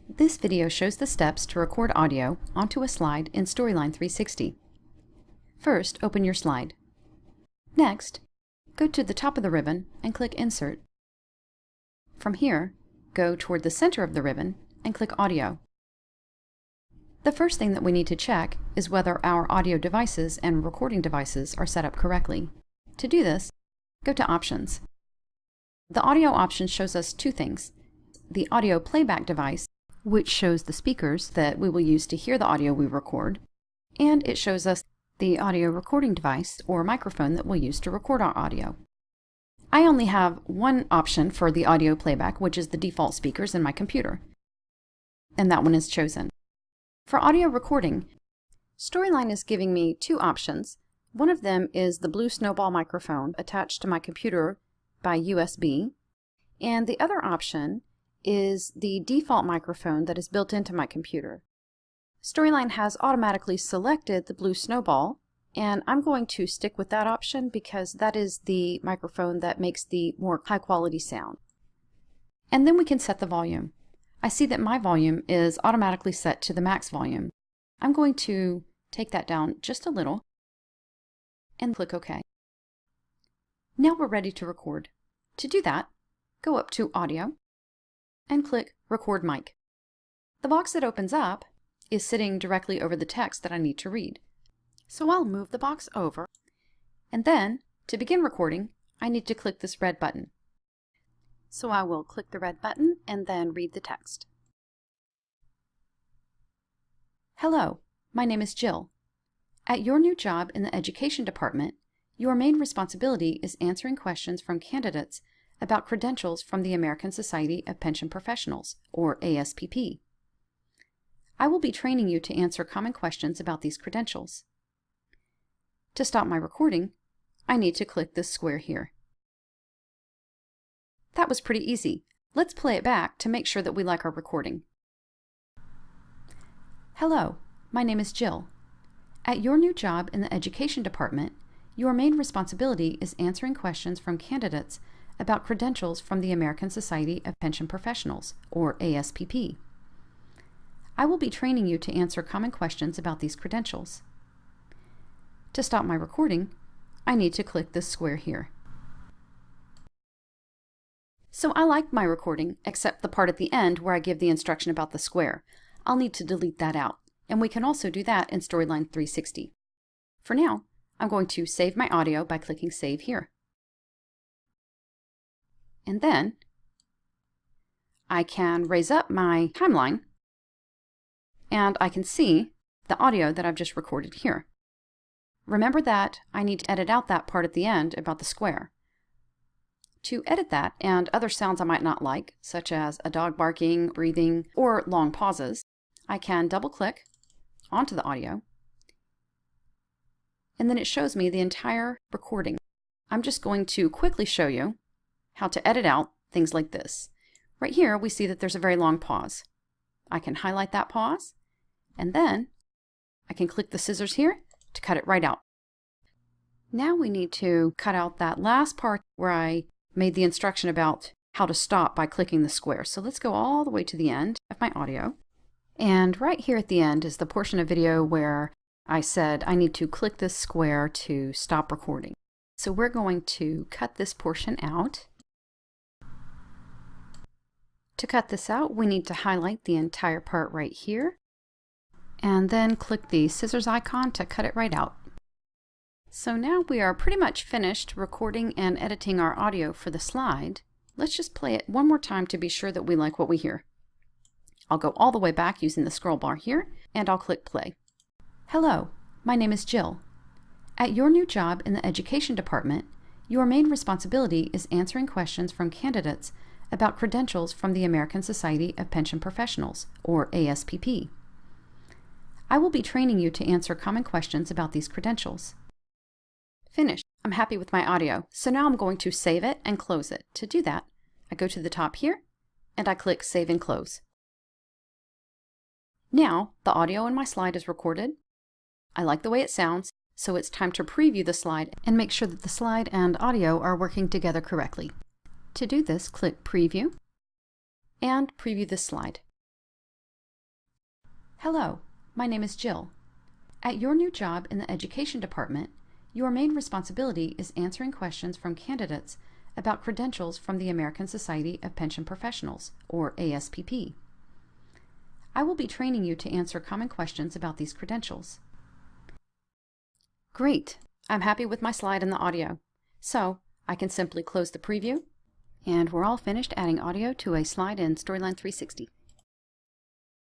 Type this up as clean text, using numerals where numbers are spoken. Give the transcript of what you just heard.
This video shows the steps to record audio onto a slide in Storyline 360. First, open your slide. Next, go to the top of the ribbon and click Insert. From here, go toward the center of the ribbon and click Audio. The first thing that we need to check is whether our audio devices and recording devices are set up correctly. To do this, go to Options. The audio option shows us two things: the audio playback device, which shows the speakers that we will use to hear the audio we record, and it shows us the audio recording device or microphone that we'll use to record our audio. I only have one option for the audio playback, which is the default speakers in my computer, and that one is chosen. For audio recording, Storyline is giving me two options. One of them is the Blue Snowball microphone attached to my computer by USB, and the other option is the default microphone that is built into my computer. Storyline has automatically selected the Blue Snowball, and I'm going to stick with that option because that is the microphone that makes the more high-quality sound. And then we can set the volume. I see that my volume is automatically set to the max volume. I'm going to take that down just a little and click OK. Now we're ready to record. To do that, go up to Audio and click Record Mic. The box that opens up is sitting directly over the text that I need to read. So I'll move the box over, and then to begin recording, I need to click this red button. So I will click the red button and then read the text. Hello, my name is Jill. At your new job in the Education Department, your main responsibility is answering questions from candidates about credentials from the American Society of Pension Professionals, or ASPP. I will be training you to answer common questions about these credentials. To stop my recording, I need to click this square here. That was pretty easy. Let's play it back to make sure that we like our recording. Hello, my name is Jill. At your new job in the Education Department, your main responsibility is answering questions from candidates about credentials from the American Society of Pension Professionals, or ASPP. I will be training you to answer common questions about these credentials. To stop my recording, I need to click this square here. So I like my recording, except the part at the end where I give the instruction about the square. I'll need to delete that out, and we can also do that in Storyline 360. For now, I'm going to save my audio by clicking Save here. And then I can raise up my timeline, and I can see the audio that I've just recorded here. Remember that I need to edit out that part at the end about the square. To edit that and other sounds I might not like, such as a dog barking, breathing, or long pauses, I can double-click onto the audio, and then it shows me the entire recording. I'm just going to quickly show you how to edit out things like this. Right here, we see that there's a very long pause. I can highlight that pause, and then I can click the scissors here to cut it right out. Now we need to cut out that last part where I made the instruction about how to stop by clicking the square. So let's go all the way to the end of my audio. And right here at the end is the portion of video where I said I need to click this square to stop recording. So we're going to cut this portion out. To cut this out, we need to highlight the entire part right here, and then click the scissors icon to cut it right out. So now we are pretty much finished recording and editing our audio for the slide. Let's just play it one more time to be sure that we like what we hear. I'll go all the way back using the scroll bar here, and I'll click play. Hello, my name is Jill. At your new job in the Education Department, your main responsibility is answering questions from candidates about credentials from the American Society of Pension Professionals, or ASPP. I will be training you to answer common questions about these credentials. Finished. I'm happy with my audio, so now I'm going to save it and close it. To do that, I go to the top here, and I click Save and Close. Now, the audio in my slide is recorded. I like the way it sounds, so it's time to preview the slide and make sure that the slide and audio are working together correctly. To do this, click Preview and preview this slide. Hello, my name is Jill. At your new job in the Education Department, your main responsibility is answering questions from candidates about credentials from the American Society of Pension Professionals, or ASPP. I will be training you to answer common questions about these credentials. Great! I'm happy with my slide and the audio. So, I can simply close the preview, and we're all finished adding audio to a slide in Storyline 360.